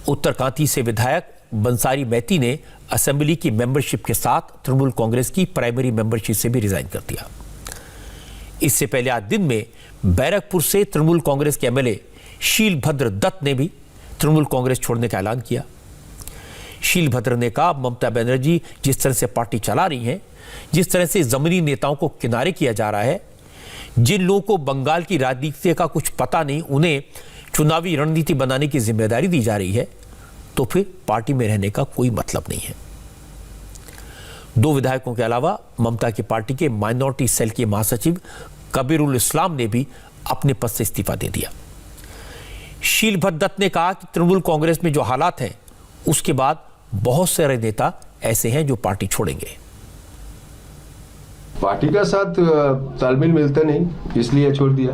उत्तरकांती से विधायक बंसारी मैती ने असेंबली की मेंबरशिप के साथ तृणमूल कांग्रेस की प्राइमरी मेंबरशिप से भी रिजाइन कर दिया। इससे पहले आज दिन में बैरकपुर से तृणमूल कांग्रेस के एमएलए शीलभद्र दत्त ने भी तृणमूल कांग्रेस छोड़ने का ऐलान किया। शीलभद्र ने कहा, ममता बनर्जी जिस तरह से पार्टी चला रही हैं, जिस तरह से जमीनी नेताओं को किनारे किया जा रहा है, जिन लोगों को बंगाल की राजनीति का कुछ पता नहीं, उन्हें चुनावी रणनीति बनाने की जिम्मेदारी दी जा रही है, तो फिर पार्टी में रहने का कोई मतलब नहीं है। 2 विधायकों के अलावा ममता की पार्टी के माइनॉरिटी सेल के महासचिव कबीरुल इस्लाम ने भी अपने पद से इस्तीफा दे दिया। शीलभद्र दत्त ने कहा कि तृणमूल कांग्रेस में जो हालात हैं, उसके बाद बहुत सारे नेता ऐसे हैं जो पार्टी छोड़ेंगे। पार्टी का साथ तालमेल मिलता नहीं, इसलिए छोड़ दिया।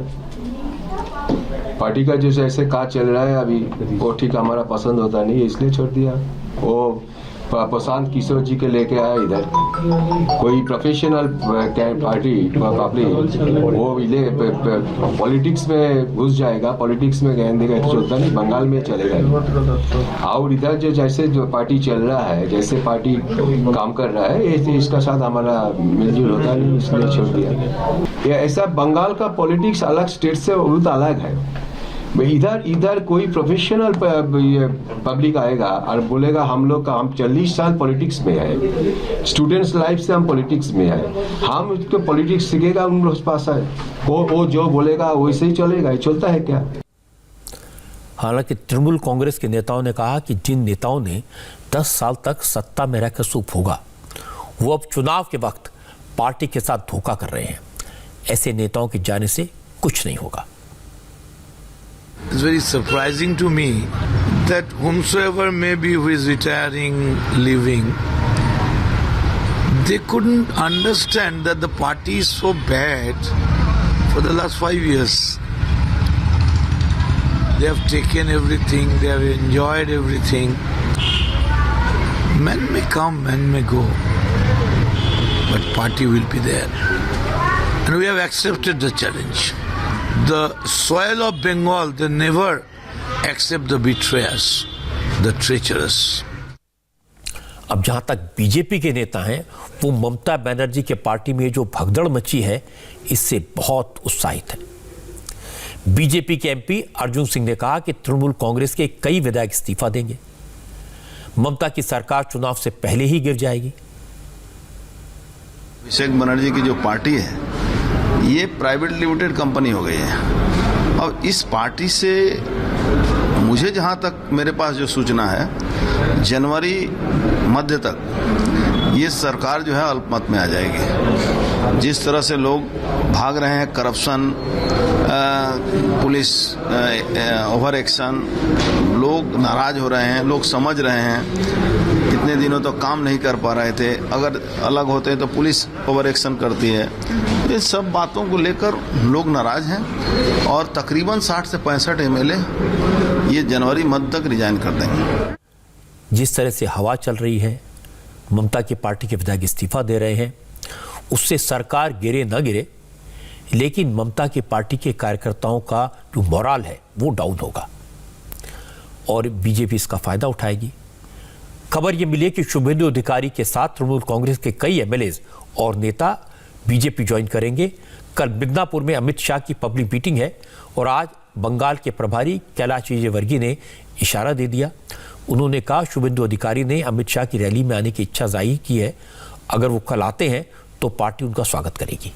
पार्टी का जो जैसे काज चल रहा है अभी, वो ठीक हमारा पसंद होता नहीं है, इसलिए छोड़ दिया। वो प्रशांत किशोर जी के लेके आया इधर, कोई प्रोफेशनल पार्टी पब्लिक वो पॉलिटिक्स में घुस जाएगा, पॉलिटिक्स में गहन चलता नहीं, बंगाल में चलेगा। और इधर जो जैसे जो पार्टी चल रहा है, जैसे पार्टी काम कर रहा है, इसका साथ हमारा मिलजुल होता नहीं, इसलिए छोड़ दिया। ये ऐसा बंगाल का पॉलिटिक्स अलग स्टेट से बहुत अलग है। इधर कोई प्रोफेशनल पब्लिक आएगा और बोलेगा हम 40 साल पॉलिटिक्स में है, स्टूडेंट्स लाइफ से हम पॉलिटिक्स में है, हम उसको पॉलिटिक्स सीखेगा, उन लोग पास है, वो जो बोलेगा वैसे ही चलेगा। ये चलता है क्या? हालांकि तृणमूल कांग्रेस के नेताओं ने कहा कि जिन नेताओं ने 10 साल तक सत्ता में रहकर सूप होगा, वो अब चुनाव के वक्त पार्टी के साथ धोखा कर रहे हैं। ऐसे नेताओं के जाने से कुछ नहीं होगा। It's very surprising to me that whomsoever may be who is retiring, leaving, they couldn't understand that the party is so bad for the last 5 years. They have taken everything, they have enjoyed everything. Men may come, men may go, but party will be there. And we have accepted the challenge. The soil of Bengal, they never accept the betrayers, the treacherous. अब जहां तक BJP के नेता हैं, वो ममता बनर्जी के party में जो भगदड़ मची है, इससे बहुत उत्साहित है। बीजेपी के एमपी अर्जुन सिंह ने कहा कि तृणमूल कांग्रेस के कई विधायक इस्तीफा देंगे, ममता की सरकार चुनाव से पहले ही गिर जाएगी। अभिषेक बनर्जी की जो पार्टी है, ये प्राइवेट लिमिटेड कंपनी हो गई है। और इस पार्टी से मुझे जहां तक मेरे पास जो सूचना है, जनवरी मध्य तक ये सरकार जो है अल्पमत में आ जाएगी। जिस तरह से लोग भाग रहे हैं, करप्शन, पुलिस ओवर एक्शन, लोग नाराज हो रहे हैं, लोग समझ रहे हैं इतने दिनों तो काम नहीं कर पा रहे थे, अगर अलग होते हैं तो पुलिस ओवर एक्शन करती है। ये सब बातों को लेकर लोग नाराज हैं और तकरीबन 60 से 65 एमएलए ये जनवरी मध्य तक रिजाइन कर देंगे। जिस तरह से हवा चल रही है, ममता की पार्टी के विधायक इस्तीफा दे रहे हैं, उससे सरकार गिरे न गिरे, लेकिन ममता की पार्टी के कार्यकर्ताओं का जो मोराल है वो डाउन होगा और बीजेपी इसका फायदा उठाएगी। खबर यह मिली कि शुभेंदु अधिकारी के साथ तृणमूल कांग्रेस के कई एमएलए और नेता बीजेपी ज्वाइन करेंगे। कल मिदनापुर में अमित शाह की पब्लिक मीटिंग है और आज बंगाल के प्रभारी कैलाश विजयवर्गीय ने इशारा दे दिया। उन्होंने कहा शुभेंदु अधिकारी ने अमित शाह की रैली में आने की इच्छा जाहिर की है, अगर वो कल आते हैं तो पार्टी उनका स्वागत करेगी।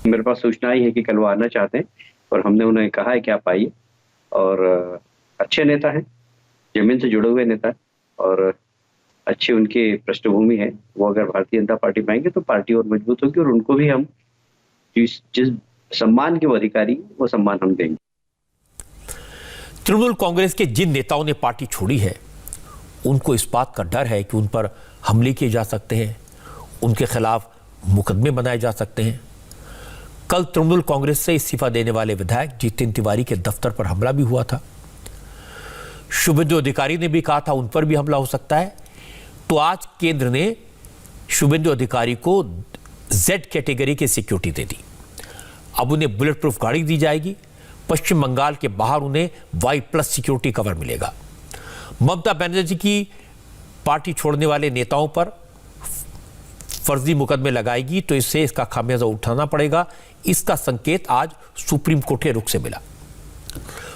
मेरे पास सूचना आई है कि कल वो आना चाहते हैं और हमने उन्हें कहा है कि आप आइए। और अच्छे नेता हैं, जमीन से जुड़े हुए नेता है और अच्छी उनकी पृष्ठभूमि है। वो अगर भारतीय जनता पार्टी में आएंगे तो पार्टी और मजबूत होगी और उनको भी हम जिस सम्मान के वो अधिकारी वो सम्मान हम देंगे। तृणमूल कांग्रेस के जिन नेताओं ने पार्टी छोड़ी है, उनको इस बात का डर है कि उन पर हमले किए जा सकते हैं, उनके खिलाफ मुकदमे बनाए जा सकते हैं। कल तृणमूल कांग्रेस से इस्तीफा देने वाले विधायक जितिन तिवारी के दफ्तर पर हमला भी हुआ था। शुभेंदु अधिकारी ने भी कहा था उन पर भी हमला हो सकता है। तो आज केंद्र ने शुभेंदु अधिकारी को Z कैटेगरी की सिक्योरिटी दे दी। अब उन्हें बुलेट प्रूफ गाड़ी दी जाएगी। पश्चिम बंगाल के बाहर उन्हें Y+ सिक्योरिटी कवर मिलेगा। ममता बनर्जी की पार्टी छोड़ने वाले नेताओं पर फर्जी मुकदमे लगाएगी तो इससे इसका खामियाजा उठाना पड़ेगा। इसका संकेत आज सुप्रीम कोर्ट के रुख से मिला।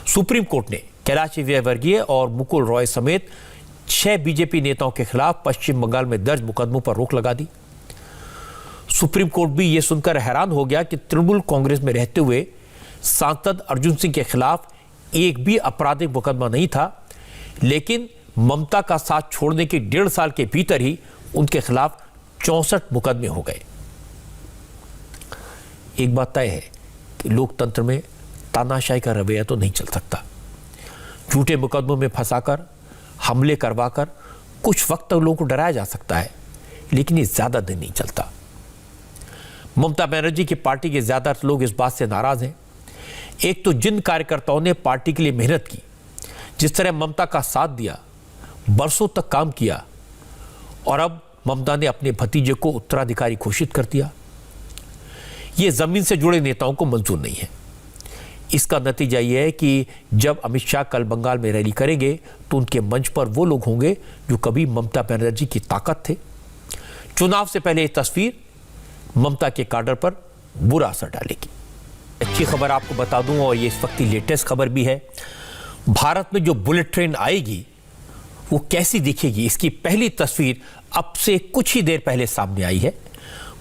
सुप्रीम कोर्ट ने कैलाश विजयवर्गीय और मुकुल रॉय समेत 6 बीजेपी नेताओं के खिलाफ पश्चिम बंगाल में दर्ज मुकदमों पर रोक लगा दी। सुप्रीम कोर्ट भी यह सुनकर हैरान हो गया कि तृणमूल कांग्रेस में रहते हुए सांसद अर्जुन सिंह के खिलाफ एक भी आपराधिक मुकदमा नहीं था, लेकिन ममता का साथ छोड़ने के 1.5 साल के भीतर ही उनके खिलाफ 64 मुकदमे हो गए। एक बात तय है कि लोकतंत्र में तानाशाही का रवैया तो नहीं चल सकता। झूठे मुकदमों में फंसाकर, हमले करवाकर कुछ वक्त तक लोगों को डराया जा सकता है, लेकिन ये ज्यादा दिन नहीं चलता। ममता बनर्जी की पार्टी के ज्यादातर लोग इस बात से नाराज हैं। एक तो जिन कार्यकर्ताओं ने पार्टी के लिए मेहनत की, जिस तरह ममता का साथ दिया, बरसों तक काम किया, और अब ममता ने अपने भतीजे को उत्तराधिकारी घोषित कर दिया, ये जमीन से जुड़े नेताओं को मंजूर नहीं है। इसका नतीजा यह है कि जब अमित शाह कल बंगाल में रैली करेंगे तो उनके मंच पर वो लोग होंगे जो कभी ममता बनर्जी की ताकत थे। चुनाव से पहले ये तस्वीर ममता के काडर पर बुरा असर डालेगी। अच्छी खबर आपको बता दूं, और ये इस वक्त की लेटेस्ट खबर भी है। भारत में जो बुलेट ट्रेन आएगी वो कैसी दिखेगी, इसकी पहली तस्वीर अब से कुछ ही देर पहले सामने आई है।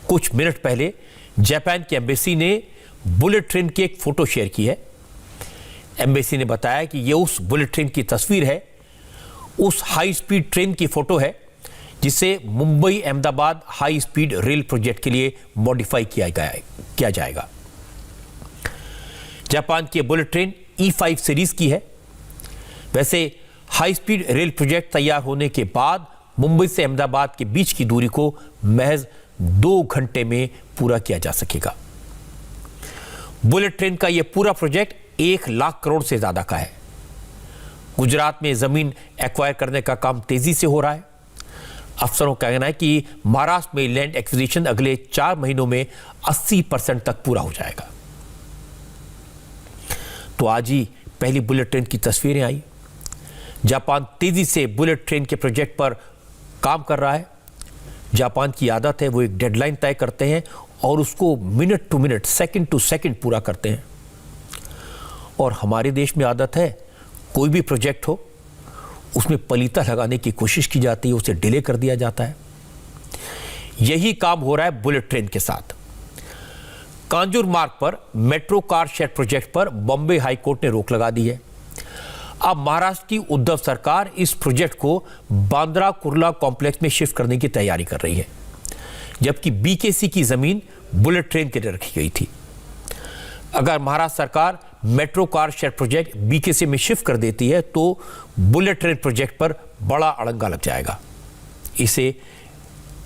कुछ मिनट पहले जापान की एम्बेसी ने बुलेट ट्रेन की एक फोटो शेयर की है। एम्बेसी ने बताया कि यह उस बुलेट ट्रेन की तस्वीर है, उस हाई स्पीड ट्रेन की फोटो है जिसे Mumbai Ahmedabad high speed rail project के लिए मॉडिफाई किया जाएगा। जापान की बुलेट ट्रेन E5 सीरीज की है। वैसे हाई स्पीड रेल प्रोजेक्ट तैयार होने के बाद मुंबई से अहमदाबाद के बीच की दूरी को महज 2 घंटे में पूरा किया जा सकेगा। बुलेट ट्रेन का यह पूरा प्रोजेक्ट 1 लाख करोड़ से ज्यादा का है। गुजरात में जमीन एक्वायर करने का काम तेजी से हो रहा है। अफसरों का कहना है कि महाराष्ट्र में लैंड एक्विजिशन अगले 4 महीनों में 80% तक पूरा हो जाएगा। तो आज ही पहली बुलेट ट्रेन की तस्वीरें आई। जापान तेजी से बुलेट ट्रेन के प्रोजेक्ट पर काम कर रहा है। जापान की आदत है, वो एक डेडलाइन तय करते हैं और उसको minute to minute, second to second पूरा करते हैं। और हमारे देश में आदत है, कोई भी प्रोजेक्ट हो उसमें पलीता लगाने की कोशिश की जाती है, उसे डिले कर दिया जाता है। यही काम हो रहा है बुलेट ट्रेन के साथ। कांजूर मार्ग पर मेट्रो कार शेड प्रोजेक्ट पर बॉम्बे हाईकोर्ट ने रोक लगा दी है। अब महाराष्ट्र की उद्धव सरकार इस प्रोजेक्ट को बांद्रा कुर्ला कॉम्प्लेक्स में शिफ्ट करने की तैयारी कर रही है, जबकि BKC की जमीन बुलेट ट्रेन के लिए रखी गई थी। अगर महाराष्ट्र सरकार metro car shed project BKC में शिफ्ट कर देती है तो बुलेट ट्रेन प्रोजेक्ट पर बड़ा अड़ंगा लग जाएगा, इसे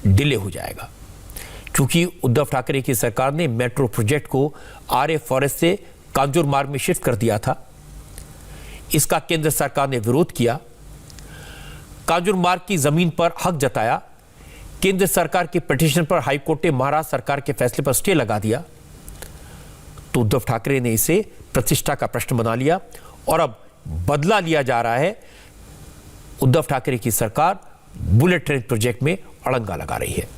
डिले हो जाएगा। क्योंकि उद्धव ठाकरे की सरकार ने मेट्रो प्रोजेक्ट को आर्य फॉरेस्ट से कांजूर मार्ग में शिफ्ट कर दिया था। इसका केंद्र सरकार ने विरोध किया, कांजूर मार्ग की जमीन पर हक जताया। केंद्र सरकार की पिटीशन पर हाईकोर्ट ने महाराष्ट्र सरकार के फैसले पर स्टे लगा दिया। तो उद्धव ठाकरे ने इसे प्रतिष्ठा का प्रश्न बना लिया और अब बदला लिया जा रहा है। उद्धव ठाकरे की सरकार बुलेट ट्रेन प्रोजेक्ट में अड़ंगा लगा रही है।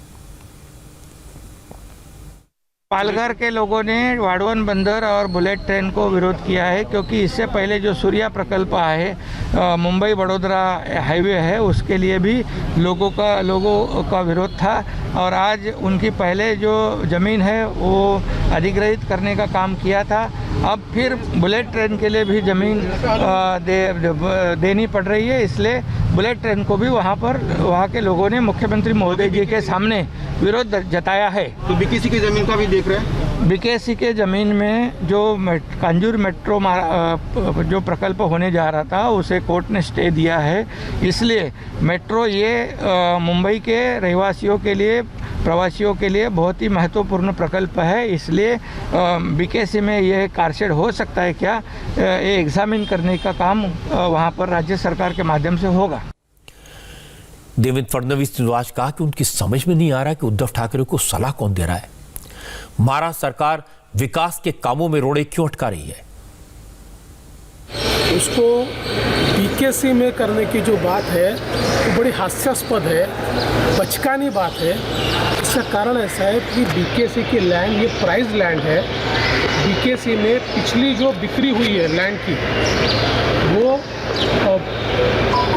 पालघर के लोगों ने वाड़वन बंदर और बुलेट ट्रेन को विरोध किया है, क्योंकि इससे पहले जो सूर्या प्रकल्प है, मुंबई बड़ोदरा हाईवे है, उसके लिए भी लोगों का विरोध था। और आज उनकी पहले जो ज़मीन है वो अधिग्रहित करने का काम किया था। अब फिर बुलेट ट्रेन के लिए भी ज़मीन देनी पड़ रही है, इसलिए बुलेट ट्रेन को भी वहाँ के लोगों ने मुख्यमंत्री महोदय जी के सामने विरोध जताया है। तो BKC की ज़मीन का भी देख रहे हैं। BKC के ज़मीन में जो कांजूर मेट्रो जो प्रकल्प होने जा रहा था उसे कोर्ट ने स्टे दिया है, इसलिए मेट्रो ये मुंबई के रहवासियों के लिए प्रवासियों के लिए बहुत ही महत्वपूर्ण प्रकल्प है। इसलिए बीकेसी में यह कारशेड हो सकता है क्या, ये एग्जामिन करने का काम वहाँ पर राज्य सरकार के माध्यम से होगा। देवेंद्र फडणवीस ने आज कहा कि उनकी समझ में नहीं आ रहा कि उद्धव ठाकरे को सलाह कौन दे रहा है। महाराष्ट्र सरकार विकास के कामों में रोड़े क्यों अटका रही है? उसको बीकेसी में करने की जो बात है वो बड़ी हास्यास्पद है, बचकानी बात है। इसका कारण ऐसा है कि बीकेसी की लैंड ये प्राइज लैंड है। बीकेसी में पिछली जो बिक्री हुई है लैंड की, वो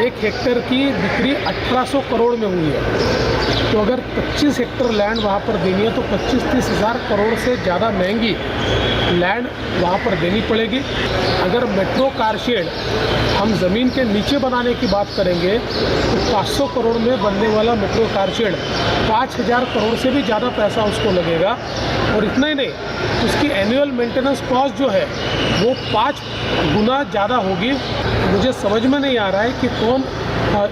1 हेक्टेयर की बिक्री 1800 करोड़ में हुई है। तो अगर 25 हेक्टेयर लैंड वहाँ पर देनी है तो 25-30 हज़ार करोड़ से ज़्यादा महंगी लैंड वहाँ पर देनी पड़ेगी। अगर मेट्रो कारशेड हम ज़मीन के नीचे बनाने की बात करेंगे तो 500 करोड़ में बनने वाला मेट्रो कारशेड 5000 करोड़ से भी ज़्यादा पैसा उसको लगेगा। और इतना ही नहीं, उसकी एनुअल मेंटेनेंस कॉस्ट जो है वो 5 गुना ज़्यादा होगी। मुझे समझ में नहीं आ रहा है कि कौन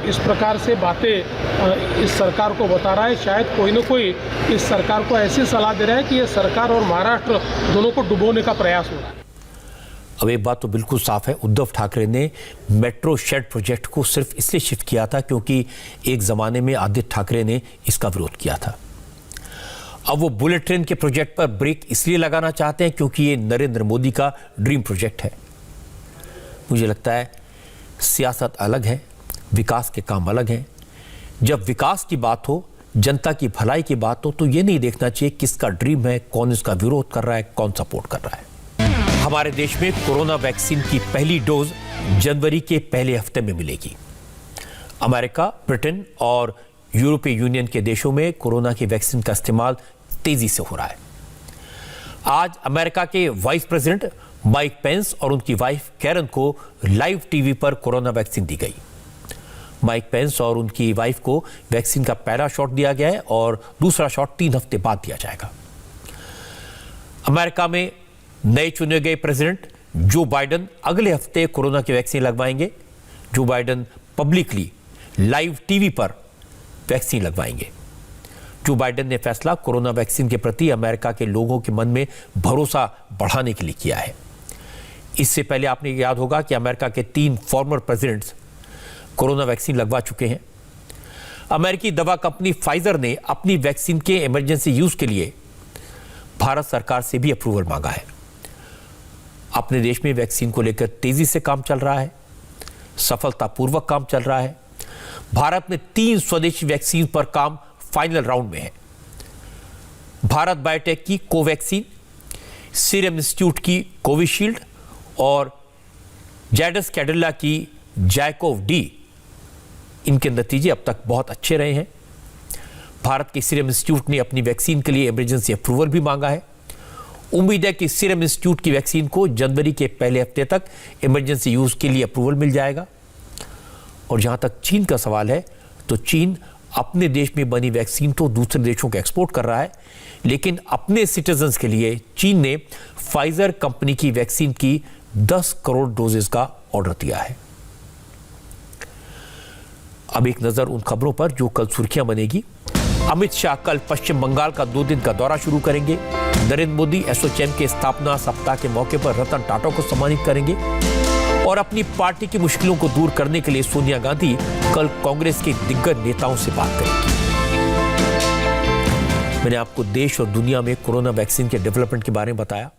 इस प्रकार से बातें इस सरकार को बता रहा है। शायद कोई ना कोई इस सरकार को ऐसी सलाह दे रहा है कि ये सरकार और महाराष्ट्र दोनों को डुबोने का प्रयास हो रहा है। अब एक बात तो बिल्कुल साफ है, उद्धव ठाकरे ने मेट्रो शेड प्रोजेक्ट को सिर्फ इसलिए शिफ्ट किया था क्योंकि एक जमाने में आदित्य ठाकरे ने इसका विरोध किया था। अब वो बुलेट ट्रेन के प्रोजेक्ट पर ब्रेक इसलिए लगाना चाहते हैं क्योंकि ये नरेंद्र मोदी का ड्रीम प्रोजेक्ट है। मुझे लगता है सियासत अलग है, विकास के काम अलग हैं। जब विकास की बात हो, जनता की भलाई की बात हो, तो ये नहीं देखना चाहिए किसका ड्रीम है, कौन इसका विरोध कर रहा है, कौन सपोर्ट कर रहा है। हमारे देश में कोरोना वैक्सीन की पहली डोज जनवरी के पहले हफ्ते में मिलेगी। अमेरिका, ब्रिटेन और यूरोपीय यूनियन के देशों में कोरोना की वैक्सीन का इस्तेमाल तेजी से हो रहा है। आज अमेरिका के वाइस प्रेसिडेंट माइक पेंस और उनकी वाइफ कैरन को लाइव टीवी पर कोरोना वैक्सीन दी गई। माइक पेंस और उनकी वाइफ को वैक्सीन का पहला शॉट दिया गया है और दूसरा शॉट 3 हफ्ते बाद दिया जाएगा। अमेरिका में नए चुने गए प्रेसिडेंट जो बाइडेन अगले हफ्ते कोरोना की वैक्सीन लगवाएंगे। Joe Biden publicly live TV पर वैक्सीन लगवाएंगे। जो बाइडेन ने फैसला कोरोना वैक्सीन के प्रति अमेरिका के लोगों के मन में भरोसा बढ़ाने के लिए किया है। इससे पहले आपने याद होगा कि अमेरिका के 3 फॉर्मर प्रेसिडेंट्स कोरोना वैक्सीन लगवा चुके हैं। अमेरिकी दवा कंपनी फाइजर ने अपनी वैक्सीन के इमरजेंसी यूज के लिए भारत सरकार से भी अप्रूवल मांगा है। अपने देश में वैक्सीन को लेकर तेजी से काम चल रहा है, सफलतापूर्वक काम चल रहा है। भारत में 3 स्वदेशी वैक्सीन पर काम फाइनल राउंड में है। भारत बायोटेक की कोवैक्सीन, सीरम इंस्टीट्यूट की कोविशील्ड और जायडस कैडिला की जायकोव डी, इनके नतीजे अब तक बहुत अच्छे रहे हैं। भारत के सीरम इंस्टीट्यूट ने अपनी वैक्सीन के लिए इमरजेंसी अप्रूवल भी मांगा है। उम्मीद है कि सीरम इंस्टीट्यूट की वैक्सीन को जनवरी के पहले हफ्ते तक इमरजेंसी यूज के लिए अप्रूवल मिल जाएगा। और जहां तक चीन का सवाल है, तो चीन अपने देश में बनी वैक्सीन तो दूसरे देशों को एक्सपोर्ट कर रहा है, लेकिन अपने सिटीजन्स के लिए चीन ने फाइजर कंपनी की वैक्सीन की 10 करोड़ डोजेस का ऑर्डर दिया है। अब एक नजर उन खबरों पर जो कल सुर्खियां बनेगी। अमित शाह कल पश्चिम बंगाल का 2 दिन का दौरा शुरू करेंगे। नरेंद्र मोदी एसोचैम के स्थापना सप्ताह के मौके पर रतन टाटा को सम्मानित करेंगे और अपनी पार्टी की मुश्किलों को दूर करने के लिए सोनिया गांधी कल कांग्रेस के दिग्गज नेताओं से बात करेंगी। मैंने आपको देश और दुनिया में कोरोना वैक्सीन के डेवलपमेंट के बारे में बताया।